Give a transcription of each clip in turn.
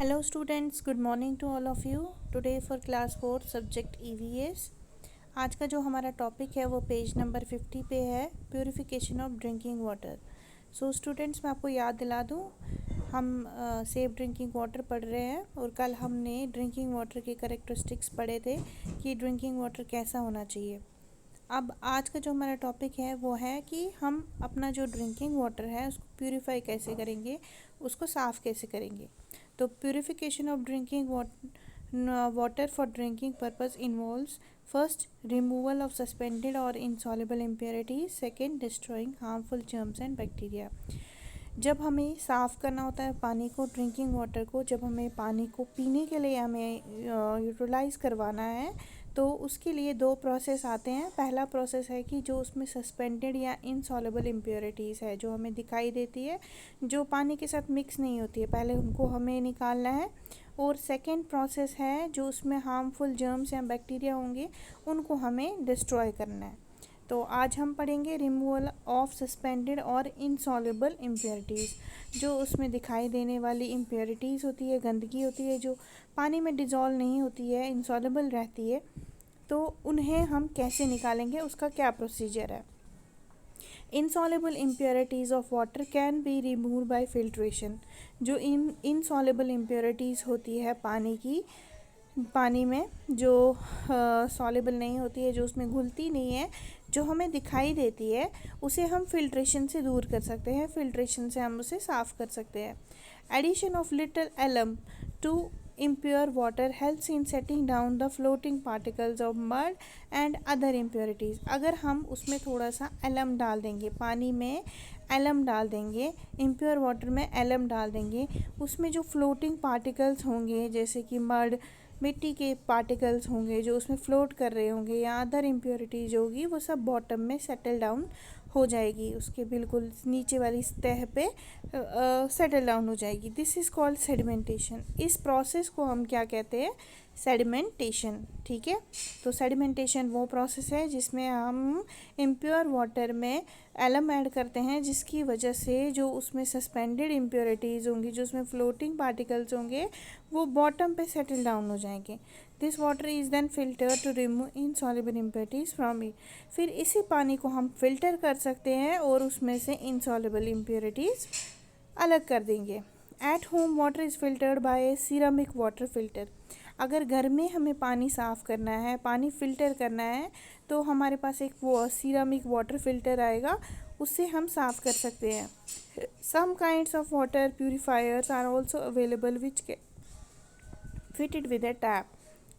Hello students, good morning to all of you. Today for class 4 subject EVS. आज का जो हमारा topic है वो पेज नंबर 50 पे है, purification of drinking water. So students, मैं आपको याद दिला दूँ, हम सेफ ड्रिंकिंग वाटर पढ़ रहे हैं और कल हमने ड्रिंकिंग वाटर के कैरेक्टरिस्टिक्स पढ़े थे कि ड्रिंकिंग वाटर कैसा होना चाहिए. अब आज का जो हमारा टॉपिक है वो है कि हम अपना जो ड्रिंकिंग वाटर है उसको प्यूरिफाई कैसे करेंगे, उसको साफ़ कैसे करेंगे. तो purification of drinking water for drinking purpose involves first removal of suspended और insoluble impurities, second destroying harmful germs and bacteria. जब हमें साफ़ करना होता है पानी को, ड्रिंकिंग वाटर को, जब हमें पानी को पीने के लिए हमें यूटिलाइज़ करवाना है तो उसके लिए दो प्रोसेस आते हैं. पहला प्रोसेस है कि जो उसमें सस्पेंडेड या इनसॉल्युबल इम्प्योरिटीज़ है जो हमें दिखाई देती है, जो पानी के साथ मिक्स नहीं होती है, पहले उनको हमें निकालना है. और सेकेंड प्रोसेस है जो उसमें हार्मफुल जर्म्स या बैक्टीरिया होंगे उनको हमें डिस्ट्रॉय करना है. तो आज हम पढ़ेंगे रिमूवल ऑफ सस्पेंडेड और इनसॉल्युबल इम्प्योरिटीज़. जो उसमें दिखाई देने वाली इम्प्योरिटीज़ होती है, गंदगी होती है जो पानी में डिज़ोल्व नहीं होती है, इनसॉल्युबल रहती है, तो उन्हें हम कैसे निकालेंगे, उसका क्या प्रोसीजर है. Insoluble impurities of water can be remove by filtration. जो इनसॉल्युबल इम्प्योरिटीज़ होती है पानी में जो सॉल्युबल नहीं होती है, जो उसमें घुलती नहीं है, जो हमें दिखाई देती है, उसे हम फिल्ट्रेशन से दूर कर सकते हैं. फिल्ट्रेशन से हम उसे साफ़ कर सकते हैं. Addition of little alum to impure water helps in setting down the floating particles of mud and other impurities. अगर हम उसमें थोड़ा सा एलम डाल देंगे, पानी में एलम डाल देंगे, इम्प्योर वाटर में एलम डाल देंगे, उसमें जो फ्लोटिंग पार्टिकल्स होंगे जैसे कि मड, मिट्टी के पार्टिकल्स होंगे जो उसमें फ्लोट कर रहे होंगे, या अदर इम्प्योरिटीज़ होगी, वो सब बॉटम में सेटल डाउन हो जाएगी, उसके बिल्कुल नीचे वाली सतह पे सेटल डाउन हो जाएगी. This is called sedimentation. इस प्रोसेस को हम क्या कहते हैं, सेडिमेंटेशन. ठीक है, तो सेडिमेंटेशन वो प्रोसेस है जिसमें हम इम्प्योर वाटर में एलम ऐड करते हैं, जिसकी वजह से जो उसमें सस्पेंडेड इम्प्योरिटीज़ होंगी, जो उसमें फ्लोटिंग पार्टिकल्स होंगे, वो बॉटम पे सेटल डाउन हो जाएंगे. This water is then filter to remove insoluble impurities from it. फिर इसी पानी को हम फिल्टर कर सकते हैं और उसमें से इनसॉल्युबल इम्प्योरिटीज़ अलग कर देंगे. At home water is filtered by a ceramic water filter. अगर घर में हमें पानी साफ़ करना है, पानी फ़िल्टर करना है, तो हमारे पास एक वो सिरेमिक वाटर फिल्टर आएगा, उससे हम साफ़ कर सकते हैं. Some kinds of water purifiers are also available which fitted with a tap.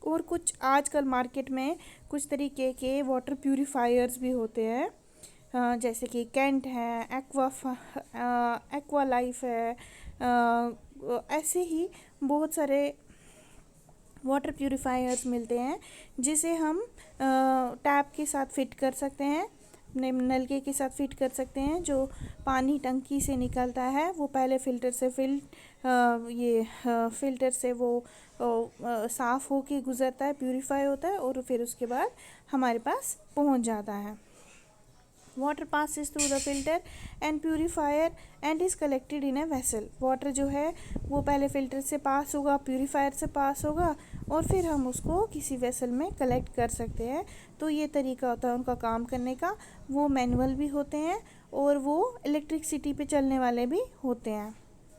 और कुछ आजकल मार्केट में कुछ तरीके के वाटर प्यूरिफायर्स भी होते हैं, जैसे कि कैंट है, एक्वा लाइफ है, ऐसे ही बहुत सारे वाटर प्यूरिफायर्स मिलते हैं जिसे हम टैप के साथ फिट कर सकते हैं, अपने नलके के साथ फिट कर सकते हैं. जो पानी टंकी से निकलता है वो पहले फ़िल्टर से वो साफ़ होके गुज़रता है, प्यूरिफाई होता है, और फिर उसके बाद हमारे पास पहुंच जाता है. Water passes through the filter and purifier and is collected in a vessel. Water जो है वो पहले फ़िल्टर से पास होगा, प्यूरीफायर से पास होगा, और फिर हम उसको किसी वेसल में कलेक्ट कर सकते हैं. तो ये तरीका होता है उनका काम करने का. वो मैनुअल भी होते हैं और वो इलेक्ट्रिसिटी पे चलने वाले भी होते हैं.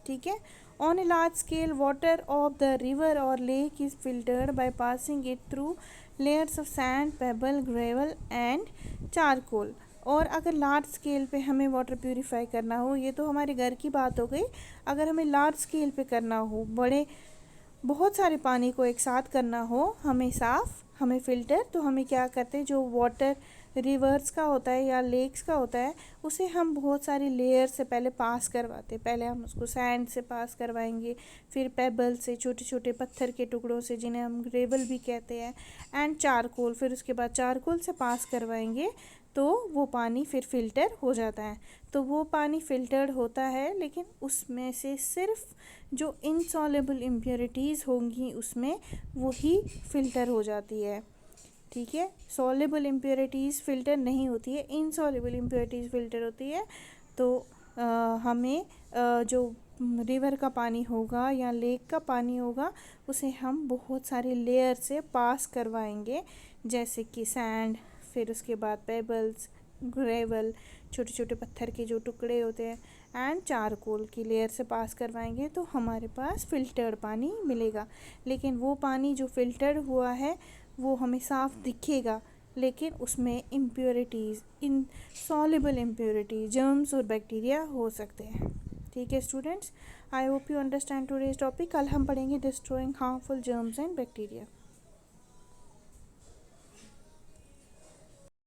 ठीक है. On a large scale, water of the river or lake is filtered by passing it through layers of sand, pebble, gravel and charcoal. और अगर लार्ज स्केल पे हमें वाटर प्यूरिफाई करना हो, ये तो हमारे घर की बात हो गई. अगर हमें लार्ज स्केल पे करना हो, बहुत सारे पानी को एक साथ करना हो, हमें साफ़, हमें फ़िल्टर, तो हमें क्या करते हैं, जो वाटर रिवर्स का होता है या लेक्स का होता है, उसे हम बहुत सारी लेयर से पहले पास करवाते. पहले हम उसको सैंड से पास करवाएंगे, फिर पेबल से, छोटे छोटे पत्थर के टुकड़ों से जिन्हें हम ग्रेवल भी कहते हैं, एंड चारकोल, फिर उसके बाद चारकोल से पास करवाएंगे, तो वो पानी फिर फ़िल्टर हो जाता है. तो वो पानी फ़िल्टर्ड होता है, लेकिन उसमें से सिर्फ जो इनसॉल्युबल इम्प्योरिटीज़ होंगी उसमें वही फ़िल्टर हो जाती है. ठीक है, सॉल्युबल इम्प्योरिटीज़ फ़िल्टर नहीं होती है, इनसॉल्युबल इम्प्योरिटीज़ फ़िल्टर होती है. तो हमें जो रिवर का पानी होगा या लेक का पानी होगा, उसे हम बहुत सारे लेयर से पास करवाएंगे, जैसे कि सैंड, फिर उसके बाद पेबल्स, ग्रेवल, छोटे छोटे पत्थर के जो टुकड़े होते हैं, एंड चारकोल की लेयर से पास करवाएंगे, तो हमारे पास फ़िल्टर्ड पानी मिलेगा। लेकिन वो पानी जो फ़िल्टर हुआ है वो हमें साफ़ दिखेगा, लेकिन उसमें इम्प्योरिटीज़, इनसॉल्युबल इम्प्योरिटी, जर्म्स और बैक्टीरिया हो सकते हैं। ठीक है students, I hope you understand today's topic. कल हम पढ़ेंगे destroying harmful germs and bacteria.